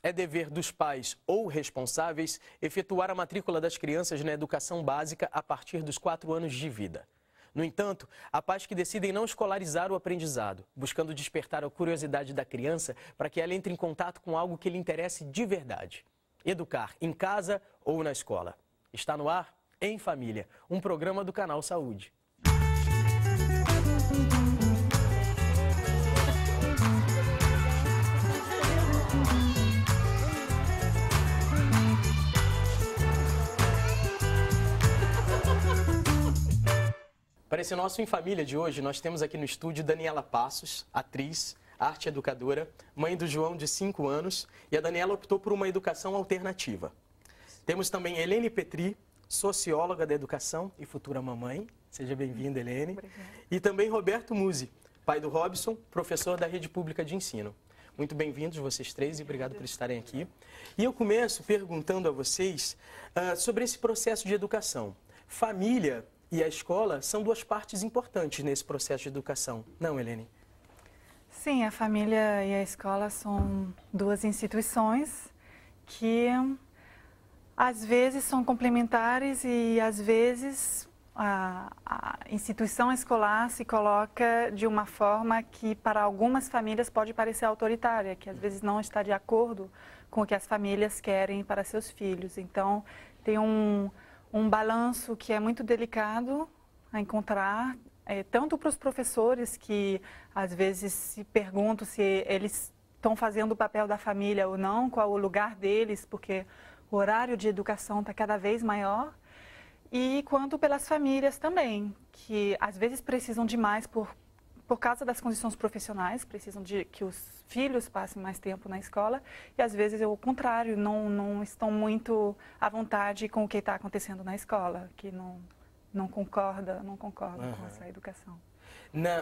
É dever dos pais ou responsáveis efetuar a matrícula das crianças na educação básica a partir dos 4 anos de vida. No entanto, há pais que decidem não escolarizar o aprendizado, buscando despertar a curiosidade da criança para que ela entre em contato com algo que lhe interesse de verdade. Educar em casa ou na escola. Está no ar Em Família, um programa do Canal Saúde. Para esse nosso Em Família de hoje, nós temos aqui no estúdio Daniela Passos, atriz, arte educadora, mãe do João de 5 anos, e a Daniela optou por uma educação alternativa. Temos também Helene Petri, socióloga da educação e futura mamãe. Seja bem-vinda, Helene. Obrigada. E também Roberto Musi, pai do Robson, professor da Rede Pública de Ensino. Muito bem-vindos vocês três e obrigado por estarem aqui. E eu começo perguntando a vocês sobre esse processo de educação. Família e a escola são duas partes importantes nesse processo de educação, não, Helene? Sim, a família e a escola são duas instituições que às vezes são complementares e às vezes a instituição escolar se coloca de uma forma que para algumas famílias pode parecer autoritária, que às vezes não está de acordo com o que as famílias querem para seus filhos. Então, tem um balanço que é muito delicado a encontrar, tanto para os professores que às vezes se perguntam se eles estão fazendo o papel da família ou não, qual o lugar deles, porque o horário de educação está cada vez maior, e quanto pelas famílias também, que às vezes precisam de mais por causa das condições profissionais, precisam de que os filhos passem mais tempo na escola e às vezes é o contrário, não estão muito à vontade com o que está acontecendo na escola, que não concorda com essa educação.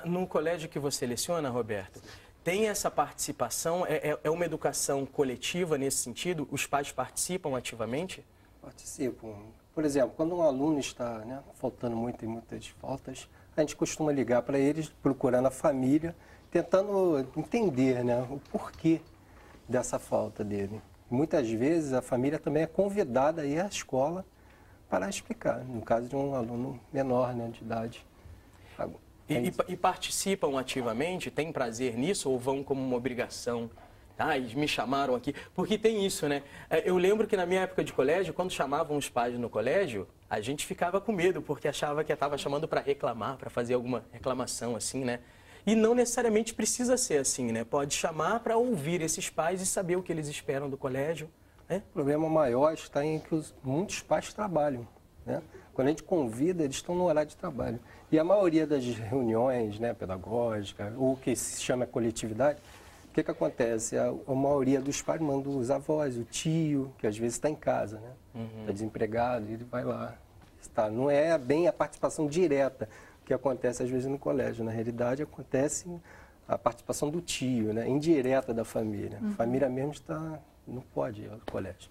No colégio que você leciona, Roberto, tem essa participação? É uma educação coletiva nesse sentido? Os pais participam ativamente? Participam. Por exemplo, quando um aluno está faltando muito, em muitas faltas, a gente costuma ligar para eles, procurando a família, tentando entender o porquê dessa falta dele. Muitas vezes a família também é convidada a ir à escola para explicar, no caso de um aluno menor de idade. E participam ativamente? Tem prazer nisso ou vão como uma obrigação? Eles me chamaram aqui. Porque tem isso, né? Eu lembro que na minha época de colégio, quando chamavam os pais no colégio, a gente ficava com medo, porque achava que estava chamando para reclamar, para fazer alguma reclamação assim, né? E não necessariamente precisa ser assim, né? Pode chamar para ouvir esses pais e saber o que eles esperam do colégio, né? O problema maior está em que muitos pais trabalham, né? Quando a gente convida, eles estão no horário de trabalho. E a maioria das reuniões pedagógicas, ou o que se chama coletividade, o que acontece? A maioria dos pais manda os avós, o tio, que às vezes está em casa, está desempregado, ele vai lá. Não é bem a participação direta que acontece às vezes no colégio. Na realidade, acontece a participação do tio, indireta da família. A família mesmo não pode ir ao colégio.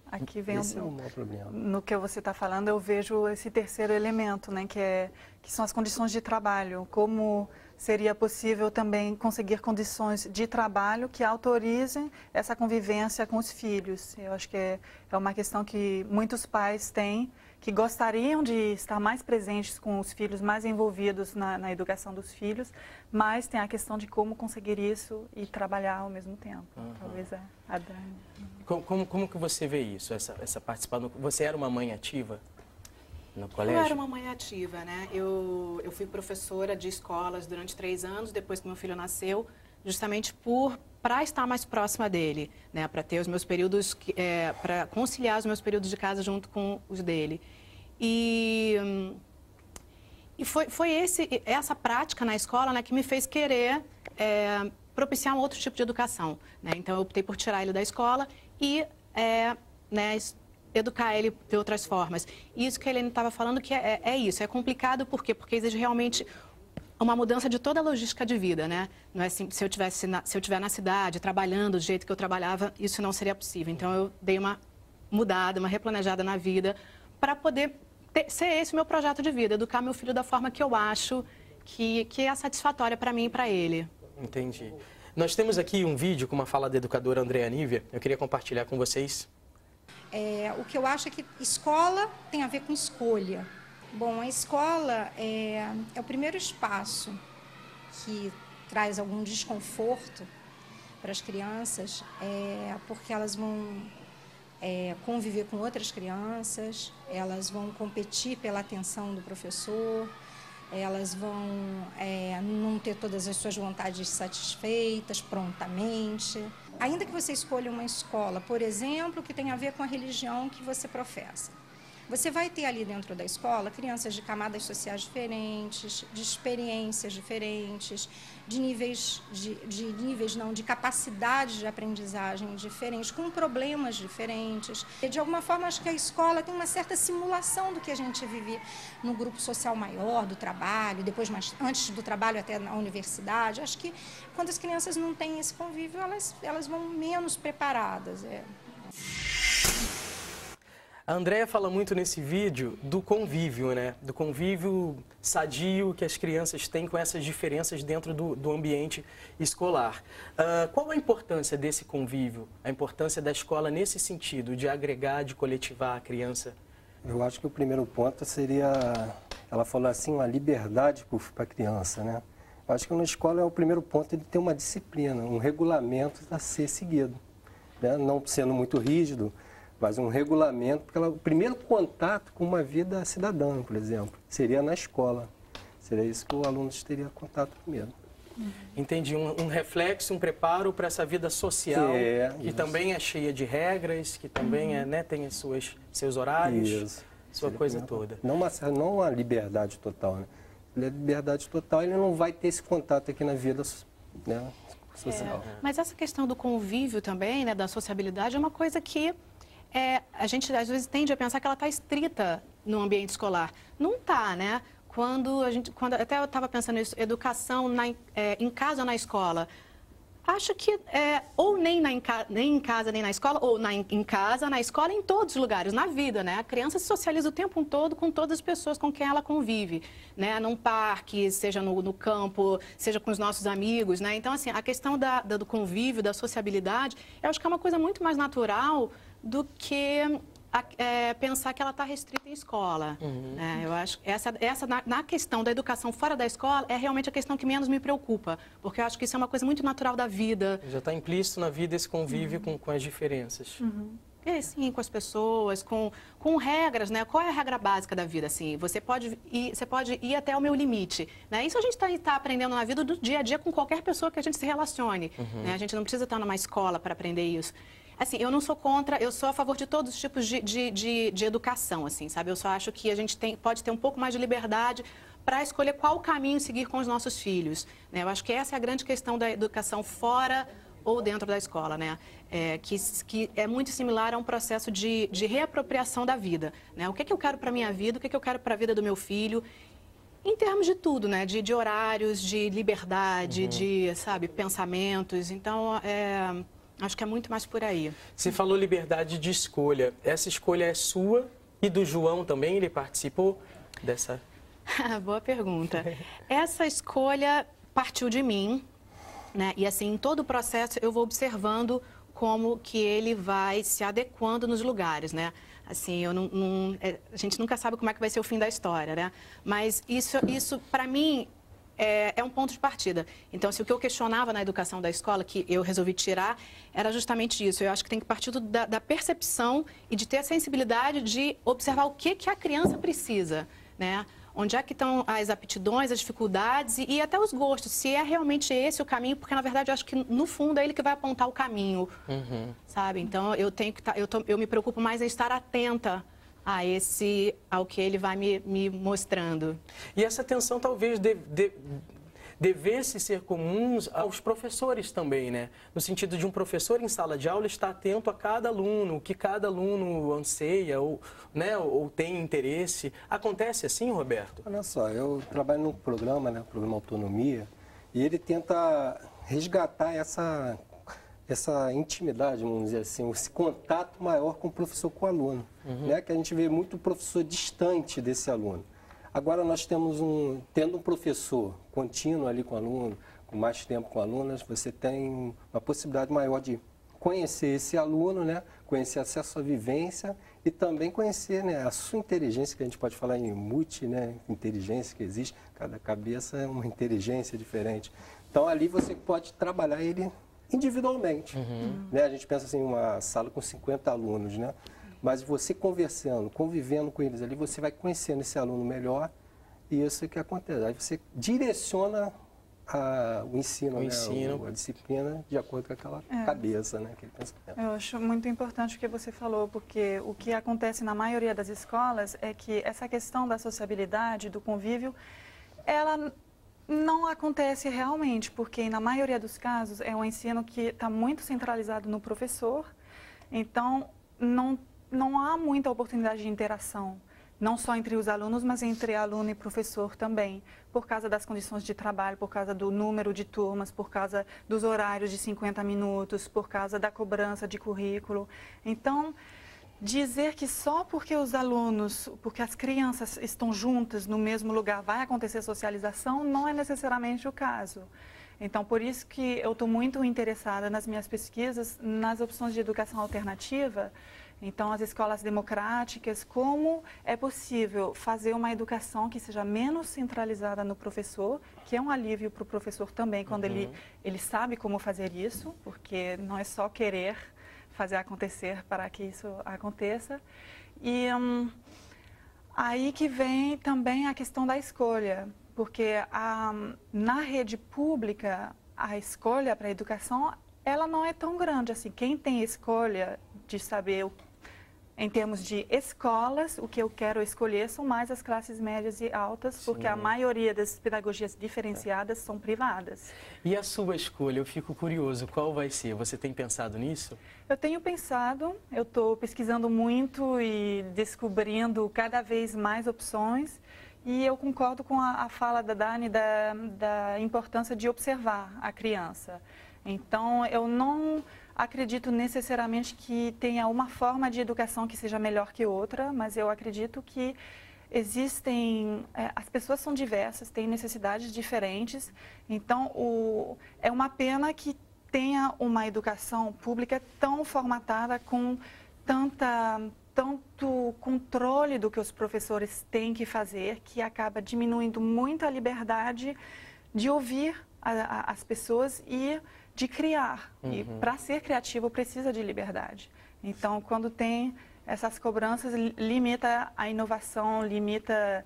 Aqui vem Esse é o maior problema. No que você está falando, eu vejo esse terceiro elemento, que são as condições de trabalho. Como seria possível também conseguir condições de trabalho que autorizem essa convivência com os filhos. Eu acho que é uma questão que muitos pais têm, que gostariam de estar mais presentes com os filhos, mais envolvidos na educação dos filhos, mas tem a questão de como conseguir isso e trabalhar ao mesmo tempo. Talvez a Dani. Como que você vê isso, essa participação? Você era uma mãe ativa no colégio? Eu era uma mãe ativa, Eu fui professora de escolas durante 3 anos, depois que meu filho nasceu, justamente para estar mais próxima dele, para ter os meus períodos, para conciliar os meus períodos de casa junto com os dele. E foi essa prática na escola que me fez querer propiciar um outro tipo de educação. Então, eu optei por tirar ele da escola e educar ele de outras formas. Isso que a Helene estava falando, que isso, é complicado, por quê? Porque exige realmente uma mudança de toda a logística de vida, Não é assim, se eu estiver na cidade, trabalhando do jeito que eu trabalhava, isso não seria possível. Então, eu dei uma mudada, uma replanejada na vida, para poder ser esse o meu projeto de vida, educar meu filho da forma que eu acho que é satisfatória para mim e para ele. Entendi. Nós temos aqui um vídeo com uma fala da educadora Andréa Nívia, eu queria compartilhar com vocês. O que eu acho é que escola tem a ver com escolha. Bom, a escola é o primeiro espaço que traz algum desconforto para as crianças, porque elas vão conviver com outras crianças, elas vão competir pela atenção do professor, elas vão não ter todas as suas vontades satisfeitas prontamente. Ainda que você escolha uma escola, por exemplo, que tem a ver com a religião que você professa, você vai ter ali dentro da escola crianças de camadas sociais diferentes, de experiências diferentes, de níveis de capacidade de aprendizagem diferentes, com problemas diferentes. E, de alguma forma, acho que a escola tem uma certa simulação do que a gente vive no grupo social maior, do trabalho, depois antes do trabalho até na universidade. Acho que quando as crianças não têm esse convívio, elas vão menos preparadas. A Andréa fala muito nesse vídeo do convívio, né? Do convívio sadio que as crianças têm com essas diferenças dentro do ambiente escolar. Qual a importância desse convívio? A importância da escola nesse sentido, de agregar, de coletivar a criança? Eu acho que o primeiro ponto seria, ela falou assim, uma liberdade para a criança, né? Eu acho que na escola é o primeiro ponto de ter uma disciplina, um regulamento a ser seguido, né? Não sendo muito rígido, mas um regulamento, porque o primeiro contato com uma vida cidadã, por exemplo, seria na escola. Seria isso que o aluno teria contato primeiro. Entendi, um reflexo, um preparo para essa vida social, que isso. Também é cheia de regras, que também tem seus horários, sua coisa toda. Não uma liberdade total, né? Liberdade total, ele não vai ter esse contato aqui na vida, né, social. Mas essa questão do convívio também, né, da sociabilidade, é uma coisa que a gente às vezes tende a pensar que ela está estrita no ambiente escolar. Não está, né? Quando até eu estava pensando nisso, educação em casa ou na escola. Acho que ou nem em casa nem na escola, ou em casa, na escola, em todos os lugares, na vida, né? A criança se socializa o tempo todo com todas as pessoas com quem ela convive, né? Num parque, seja no campo, seja com os nossos amigos, né? Então, assim, a questão do convívio, da sociabilidade, eu acho que é uma coisa muito mais natural do que pensar que ela está restrita em escola. Né? Eu acho que na questão da educação fora da escola é realmente a questão que menos me preocupa, porque eu acho que isso é uma coisa muito natural da vida. Já está implícito na vida esse convívio com as diferenças. Sim, com as pessoas, com regras, né? Qual é a regra básica da vida? Assim, você pode ir até o meu limite, né? Isso a gente está aprendendo na vida do dia a dia com qualquer pessoa que a gente se relacione. Né? A gente não precisa estar numa escola para aprender isso. Assim, eu não sou contra, eu sou a favor de todos os tipos de educação, assim, sabe? Eu só acho que a gente pode ter um pouco mais de liberdade para escolher qual caminho seguir com os nossos filhos. Né? Eu acho que essa é a grande questão da educação fora ou dentro da escola, né? Que é muito similar a um processo de reapropriação da vida. Né? O que eu quero para a minha vida, o que eu quero para a vida do meu filho, em termos de tudo, né? De horários, de liberdade, de, sabe, pensamentos. Então, acho que é muito mais por aí. Você falou liberdade de escolha. Essa escolha é sua e do João também? Ele participou dessa? Boa pergunta. Essa escolha partiu de mim, né? E assim, em todo o processo eu vou observando como que ele vai se adequando nos lugares, né? Assim, a gente nunca sabe como é que vai ser o fim da história, né? Mas isso para mim, é um ponto de partida. Então, assim, o que eu questionava na educação da escola, que eu resolvi tirar, era justamente isso. Eu acho que tem que partir da percepção e de ter a sensibilidade de observar o que a criança precisa, né? Onde é que estão as aptidões, as dificuldades e até os gostos. Se é realmente esse o caminho, porque, na verdade, eu acho que, no fundo, é ele que vai apontar o caminho, sabe? Então, eu me preocupo mais em estar atenta ao que ele vai me mostrando. E essa atenção talvez devesse ser comum aos professores também, né? No sentido de um professor em sala de aula estar atento a cada aluno, o que cada aluno anseia ou tem interesse. Acontece assim, Roberto? Olha só, eu trabalho num programa, né? Programa Autonomia, e ele tenta resgatar essa intimidade, vamos dizer assim, esse contato maior com o professor, com o aluno, né? Que a gente vê muito o professor distante desse aluno. Agora nós tendo um professor contínuo ali com o aluno, mais tempo com alunas, você tem uma possibilidade maior de conhecer esse aluno, né? Conhecer a sua vivência e também conhecer, né, a sua inteligência, que a gente pode falar em inteligência que existe, cada cabeça é uma inteligência diferente. Então ali você pode trabalhar ele individualmente. Né? A gente pensa assim, uma sala com 50 alunos, né? Mas você conversando, convivendo com eles ali, você vai conhecendo esse aluno melhor e isso é que acontece. Aí você direciona o ensino, né? A disciplina de acordo com aquela cabeça, né? Aquele pensamento. Eu acho muito importante o que você falou, porque o que acontece na maioria das escolas é que essa questão da sociabilidade, do convívio, ela não acontece realmente, porque na maioria dos casos é um ensino que está muito centralizado no professor, então não há muita oportunidade de interação. Não só entre os alunos, mas entre aluno e professor também, por causa das condições de trabalho, por causa do número de turmas, por causa dos horários de 50 minutos, por causa da cobrança de currículo. Então, dizer que só porque os alunos, porque as crianças estão juntas no mesmo lugar vai acontecer socialização, não é necessariamente o caso. Então, por isso que eu estou muito interessada nas minhas pesquisas, nas opções de educação alternativa. Então, as escolas democráticas, como é possível fazer uma educação que seja menos centralizada no professor, que é um alívio para o professor também, quando ele sabe como fazer isso, porque não é só querer fazer acontecer para que isso aconteça. E aí que vem também a questão da escolha, porque na rede pública, a escolha para a educação, ela não é tão grande assim. Quem tem escolha de saber, em termos de escolas, o que eu quero escolher são mais as classes médias e altas, porque a maioria das pedagogias diferenciadas são privadas. E a sua escolha, eu fico curioso, qual vai ser? Você tem pensado nisso? Eu tenho pensado, eu estou pesquisando muito e descobrindo cada vez mais opções. E eu concordo com a fala da Dani da importância de observar a criança. Então, eu não acredito necessariamente que tenha uma forma de educação que seja melhor que outra, mas eu acredito que as pessoas são diversas, têm necessidades diferentes. Então, é uma pena que tenha uma educação pública tão formatada com tanto controle do que os professores têm que fazer, que acaba diminuindo muito a liberdade de ouvir as pessoas e de criar. E para ser criativo precisa de liberdade. Então, quando tem essas cobranças, limita a inovação, limita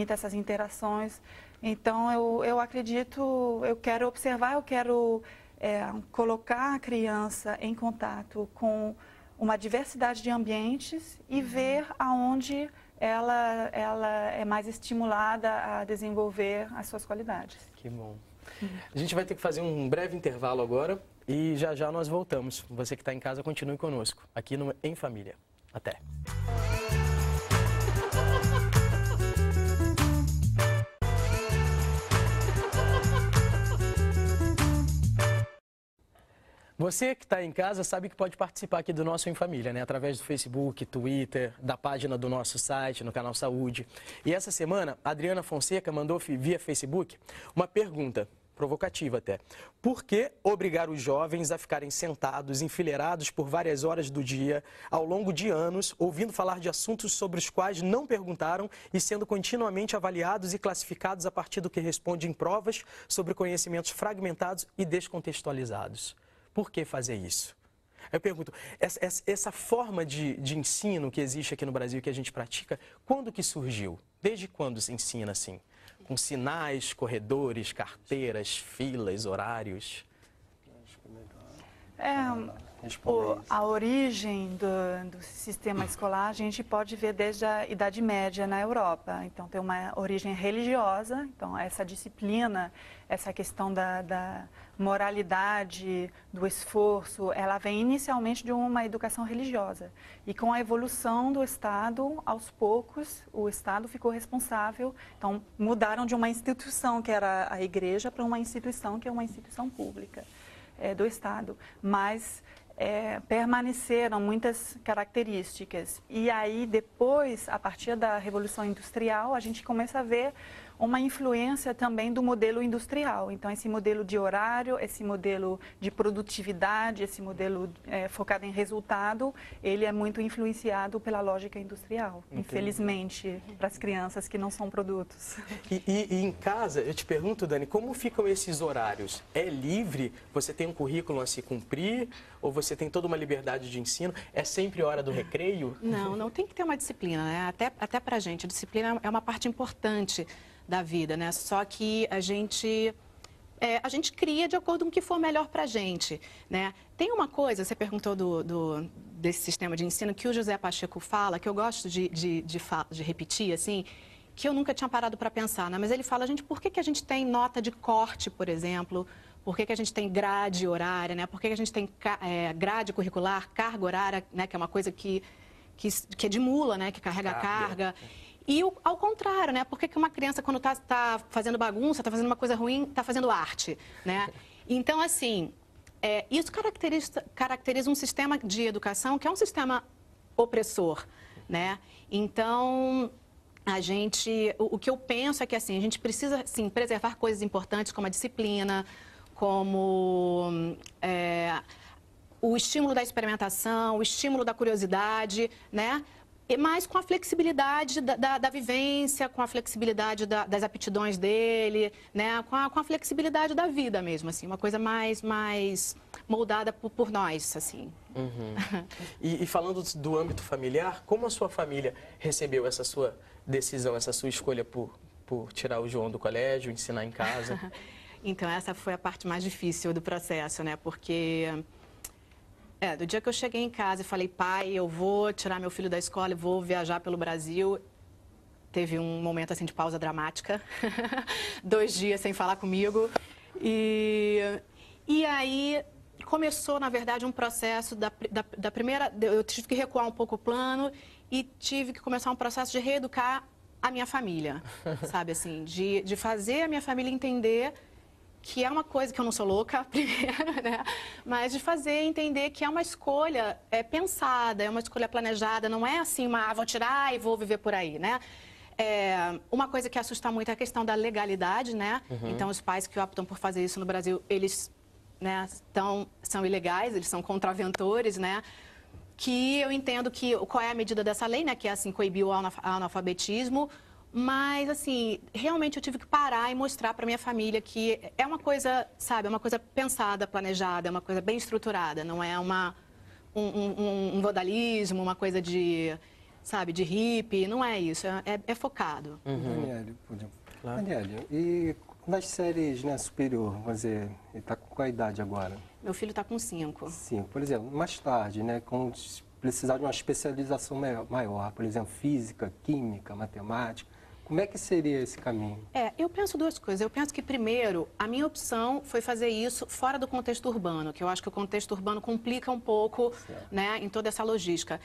essas interações. Então, eu acredito, eu quero observar, eu quero colocar a criança em contato com uma diversidade de ambientes e ver aonde ela é mais estimulada a desenvolver as suas qualidades. Que bom. A gente vai ter que fazer um breve intervalo agora e já já nós voltamos. Você que está em casa, continue conosco, aqui no Em Família. Até! Você que está em casa sabe que pode participar aqui do nosso Em Família, né? Através do Facebook, Twitter, da página do nosso site, no canal Saúde. E essa semana, a Adriana Fonseca mandou via Facebook uma pergunta, provocativa até. Por que obrigar os jovens a ficarem sentados, enfileirados por várias horas do dia, ao longo de anos, ouvindo falar de assuntos sobre os quais não perguntaram e sendo continuamente avaliados e classificados a partir do que responde em provas sobre conhecimentos fragmentados e descontextualizados? Por que fazer isso? Eu pergunto, essa forma de ensino que existe aqui no Brasil, que a gente pratica, quando que surgiu? Desde quando se ensina assim? Com sinais, corredores, carteiras, filas, horários? A origem do sistema escolar a gente pode ver desde a Idade Média na Europa. Então, tem uma origem religiosa. Então, essa disciplina, essa questão da moralidade, do esforço, ela vem inicialmente de uma educação religiosa. E com a evolução do Estado, aos poucos, o Estado ficou responsável. Então, mudaram de uma instituição, que era a igreja, para uma instituição que é uma instituição pública do Estado. Mas permaneceram muitas características. E aí, depois, a partir da Revolução Industrial, a gente começa a ver uma influência também do modelo industrial. Então, esse modelo de horário, esse modelo de produtividade, esse modelo focado em resultado, ele é muito influenciado pela lógica industrial, infelizmente, para as crianças que não são produtos. E em casa, eu te pergunto, Dani, como ficam esses horários? É livre? Você tem um currículo a se cumprir? Ou você tem toda uma liberdade de ensino? É sempre hora do recreio? Não tem que ter uma disciplina, né? Até pra gente, a disciplina é uma parte importante da vida, né? Só que a gente cria de acordo com o que for melhor pra gente, né? Tem uma coisa, você perguntou desse sistema de ensino, que o José Pacheco fala, que eu gosto de repetir, assim, que eu nunca tinha parado para pensar, né? Mas ele fala, por que a gente tem nota de corte, por exemplo? Por que a gente tem grade horária, né? Por que a gente tem grade curricular, carga horária, né? Que é uma coisa que é de mula, né? Que carrega a carga. E ao contrário, né? Por que uma criança, quando está fazendo bagunça, está fazendo uma coisa ruim, está fazendo arte, né? Então, assim, isso caracteriza um sistema de educação que é um sistema opressor, né? Então, o que eu penso é que, assim, a gente precisa, sim, preservar coisas importantes como a disciplina, como o estímulo da experimentação, o estímulo da curiosidade, né? Mas com a flexibilidade da vivência, com a flexibilidade das aptidões dele, né? Com a flexibilidade da vida mesmo, assim, uma coisa mais moldada por nós, assim. E falando do âmbito familiar, como a sua família recebeu essa sua decisão, essa sua escolha por tirar o João do colégio, ensinar em casa? Então, essa foi a parte mais difícil do processo, né? Porque do dia que eu cheguei em casa e falei, pai, eu vou tirar meu filho da escola e vou viajar pelo Brasil, teve um momento assim de pausa dramática, 2 dias sem falar comigo. E aí começou, na verdade, um processo da primeira... Eu tive que recuar um pouco o plano e tive que começar um processo de reeducar a minha família, sabe, assim, de fazer a minha família entender que é uma coisa que eu não sou louca, primeiro, né? Mas de fazer entender que é uma escolha pensada, é uma escolha planejada, não é assim, vou tirar e vou viver por aí, né? Uma coisa que assusta muito é a questão da legalidade, né? Então, os pais que optam por fazer isso no Brasil, eles, né, são ilegais, eles são contraventores, né? Que eu entendo qual é a medida dessa lei, né? Que é, assim, coibir o analfabetismo. Mas, assim, realmente eu tive que parar e mostrar para minha família que é uma coisa, sabe, é uma coisa pensada, planejada, é uma coisa bem estruturada, não é um vandalismo, uma coisa sabe, de hippie, não é isso, é focado. Daniele, e nas séries, né, superior, vamos dizer, ele está com qual idade agora? Meu filho está com 5. 5, por exemplo, mais tarde, né, precisar de uma especialização maior, por exemplo, física, química, matemática. Como é que seria esse caminho? Eu penso 2 coisas. Eu penso que, primeiro, a minha opção foi fazer isso fora do contexto urbano, que eu acho que o contexto urbano complica um pouco, né, em toda essa logística.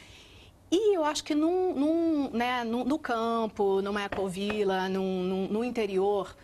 E eu acho que no campo, numa ecovila, no interior,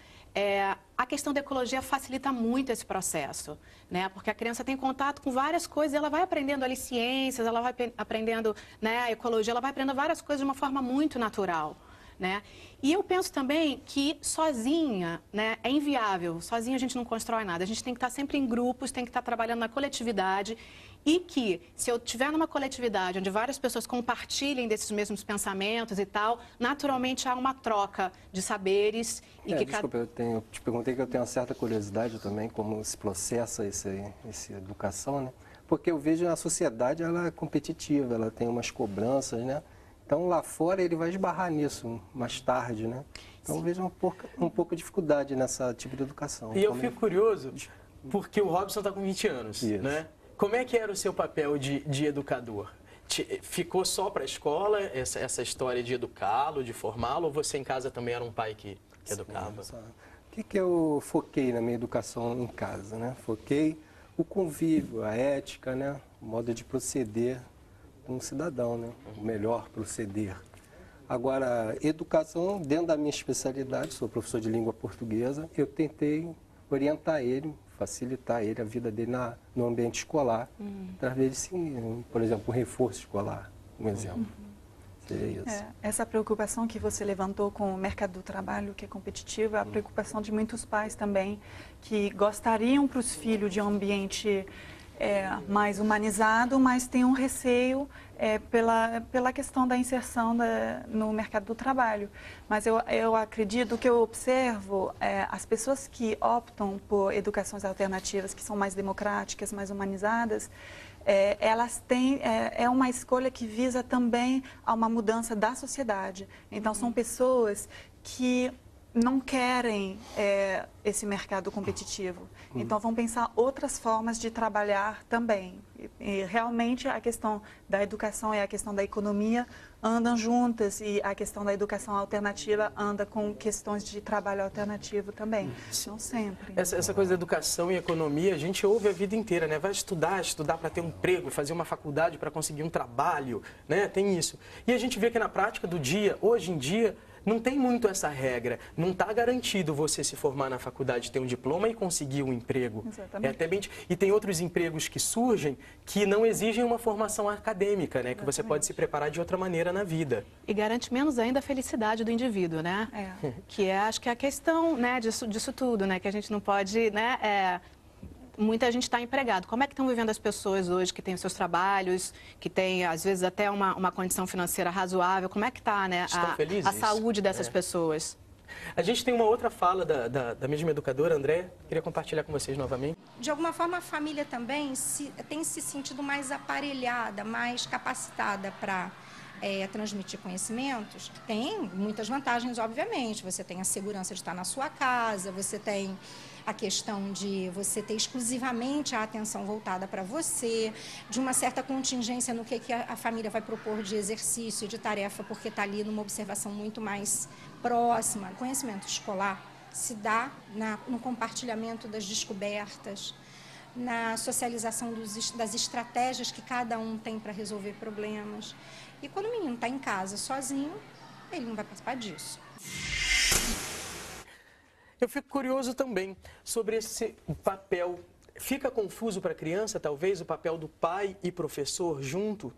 a questão da ecologia facilita muito esse processo, né? Porque a criança tem contato com várias coisas, ela vai aprendendo ali ciências, ela vai aprendendo, né, ecologia, ela vai aprendendo várias coisas de uma forma muito natural, né? E eu penso também que sozinha, né, é inviável, sozinha a gente não constrói nada, a gente tem que estar sempre em grupos, tem que estar trabalhando na coletividade e que, se eu estiver numa coletividade onde várias pessoas compartilhem desses mesmos pensamentos e tal, naturalmente há uma troca de saberes. Desculpa, eu te perguntei que eu tenho uma certa curiosidade também, como se processa essa educação, né? Porque eu vejo a sociedade, ela é competitiva, ela tem umas cobranças, né? Então, lá fora, ele vai esbarrar nisso mais tarde, né? Então, eu vejo um pouco de dificuldade nessa tipo de educação. E eu fico curioso, porque o Robson está com 20 anos, né? Como é que era o seu papel de educador? Ficou só para a escola, essa história de educá-lo, de formá-lo, ou você em casa também era um pai que educava? O que eu foquei na minha educação em casa, né? Foquei o convívio, a ética, né? O modo de proceder um cidadão, né? O melhor proceder. Agora, educação, dentro da minha especialidade, sou professor de língua portuguesa, eu tentei orientar ele, facilitar ele, a vida dele no ambiente escolar, através de, por exemplo, o reforço escolar, um exemplo. Seria isso. Essa preocupação que você levantou com o mercado do trabalho, que é competitivo, é a preocupação de muitos pais também, que gostariam para os filhos de um ambiente mais humanizado, mas tem um receio pela questão da inserção no mercado do trabalho. Mas eu acredito que eu observo as pessoas que optam por educações alternativas, que são mais democráticas, mais humanizadas, elas têm, uma escolha que visa também a uma mudança da sociedade. Então, são pessoas que não querem esse mercado competitivo. Então, vão pensar outras formas de trabalhar também. E realmente, a questão da educação e a questão da economia andam juntas, e a questão da educação alternativa anda com questões de trabalho alternativo também. Não sempre. Essa coisa da educação e economia, a gente ouve a vida inteira, né? Vai estudar para ter um emprego, fazer uma faculdade para conseguir um trabalho, né? Tem isso. E a gente vê que na prática do dia, hoje em dia, não tem muito essa regra. Não está garantido você se formar na faculdade, ter um diploma e conseguir um emprego. Exatamente. E tem outros empregos que surgem que não exigem uma formação acadêmica, né? Que você pode se preparar de outra maneira na vida. E garante menos ainda a felicidade do indivíduo, né? Que acho que é a questão, né, disso tudo, né? Que a gente não pode, né? Muita gente está empregado. Como é que estão vivendo as pessoas hoje que têm os seus trabalhos, que têm, às vezes, até uma condição financeira razoável? Como é que está, né, a saúde dessas pessoas? A gente tem uma outra fala da mesma educadora, André, queria compartilhar com vocês novamente. De alguma forma, a família também tem se sentido mais aparelhada, mais capacitada para transmitir conhecimentos. Tem muitas vantagens, obviamente. Você tem a segurança de estar na sua casa, você tem a questão de você ter exclusivamente a atenção voltada para você, de uma certa contingência no que a família vai propor de exercício, de tarefa, porque está ali numa observação muito mais próxima. O conhecimento escolar se dá no compartilhamento das descobertas, na socialização das estratégias que cada um tem para resolver problemas. E quando o menino está em casa sozinho, ele não vai participar disso. Eu fico curioso também sobre esse papel. Fica confuso para a criança, talvez, o papel do pai e professor junto?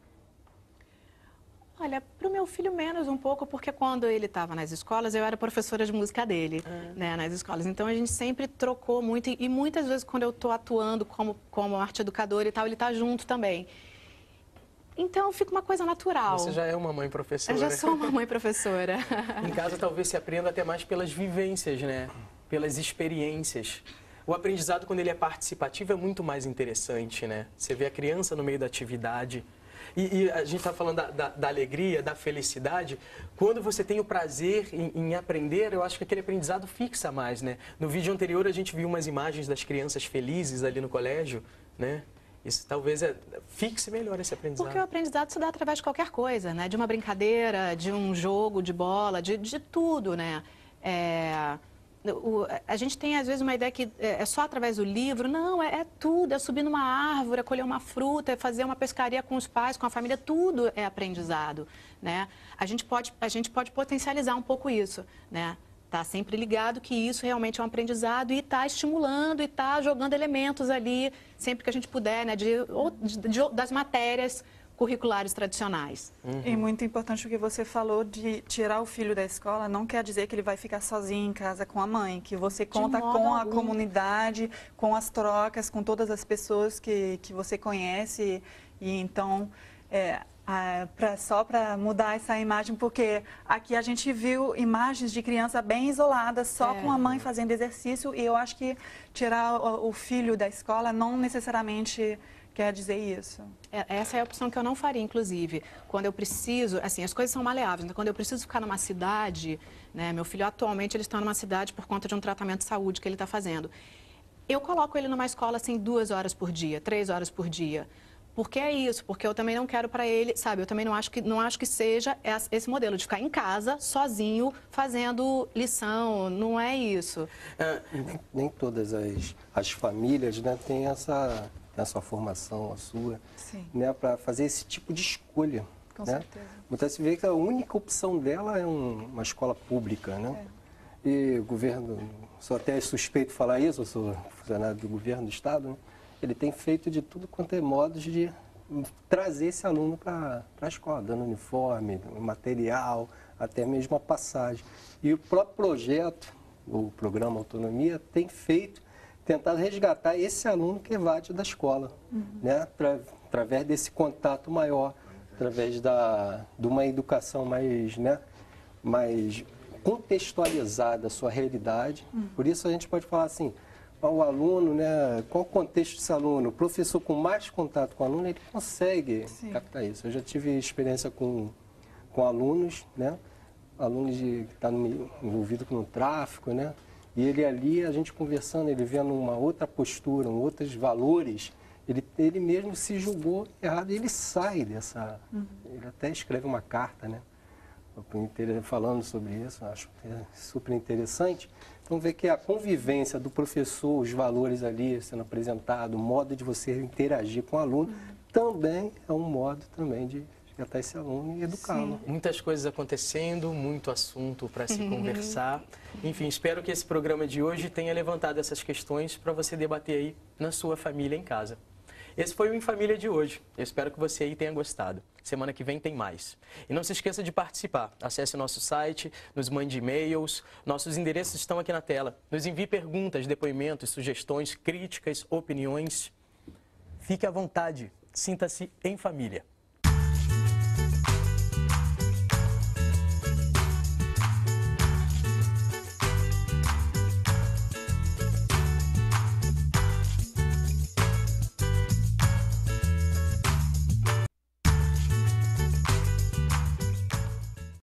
Olha, para o meu filho menos um pouco, porque quando ele estava nas escolas, eu era professora de música dele, né, nas escolas. Então, a gente sempre trocou muito e muitas vezes quando eu estou atuando como arte educadora e tal, ele está junto também. Então, fica uma coisa natural. Você já é uma mãe professora. Eu já sou uma mãe professora. Em casa, talvez se aprenda até mais pelas vivências, né? Pelas experiências. O aprendizado, quando ele é participativo, é muito mais interessante, né? Você vê a criança no meio da atividade. E a gente está falando da alegria, da felicidade. Quando você tem o prazer em aprender, eu acho que aquele aprendizado fixa mais, né? No vídeo anterior, a gente viu umas imagens das crianças felizes ali no colégio, né? Isso talvez fixe melhor esse aprendizado. Porque o aprendizado se dá através de qualquer coisa, né? De uma brincadeira, de um jogo de bola, de tudo, né? A gente tem, às vezes, uma ideia que é só através do livro. Não, é tudo. É subir numa árvore, é colher uma fruta, é fazer uma pescaria com os pais, com a família. Tudo é aprendizado, né? A gente pode potencializar um pouco isso, né? Tá sempre ligado que isso realmente é um aprendizado e está estimulando e está jogando elementos ali, sempre que a gente puder, né? Das matérias curriculares tradicionais. E muito importante o que você falou de tirar o filho da escola, não quer dizer que ele vai ficar sozinho em casa com a mãe, que você conta com a comunidade, com as trocas, com todas as pessoas que você conhece. E então, só para mudar essa imagem, porque aqui a gente viu imagens de criança bem isolada, só com a mãe fazendo exercício, e eu acho que tirar o filho da escola não necessariamente quer dizer isso. Essa é a opção que eu não faria, inclusive. Quando eu preciso, assim, as coisas são maleáveis, então, quando eu preciso ficar numa cidade, né, meu filho atualmente ele está numa cidade por conta de um tratamento de saúde que ele está fazendo. Eu coloco ele numa escola, assim, 2 horas por dia, 3 horas por dia. Por que é isso? Porque eu também não quero para ele, sabe, eu também não acho que seja esse modelo de ficar em casa, sozinho, fazendo lição, não é isso. Nem todas as famílias, né, têm essa formação, a sua, né, para fazer esse tipo de escolha. Com né? certeza. Muitas vezes vê que a única opção dela é uma escola pública, né? E o governo, sou até suspeito de falar isso, eu sou funcionário do governo do Estado, né? Ele tem feito de tudo quanto é modos de trazer esse aluno para a escola, dando uniforme, material, até mesmo a passagem. E o próprio projeto, o programa Autonomia, tem tentado resgatar esse aluno que evade da escola, né? Através desse contato maior, através de uma educação mais, né, mais contextualizada à sua realidade. Por isso a gente pode falar assim, o aluno, né, qual o contexto desse aluno? O professor com mais contato com o aluno, ele consegue captar isso. Eu já tive experiência com alunos, né, alunos que estão envolvidos com o tráfico, né, e ele ali, a gente conversando, ele vendo uma outra postura, outros valores, ele mesmo se julgou errado e ele sai dessa... Ele até escreve uma carta, né, falando sobre isso, acho super interessante. Então, ver que a convivência do professor, os valores ali sendo apresentados, o modo de você interagir com o aluno, também é um modo também de resgatar esse aluno e educá-lo. Muitas coisas acontecendo, muito assunto para se conversar. Enfim, espero que esse programa de hoje tenha levantado essas questões para você debater aí na sua família em casa. Esse foi o Em Família de hoje. Eu espero que você aí tenha gostado. Semana que vem tem mais. E não se esqueça de participar. Acesse o nosso site, nos mande e-mails. Nossos endereços estão aqui na tela. Nos envie perguntas, depoimentos, sugestões, críticas, opiniões. Fique à vontade. Sinta-se em família.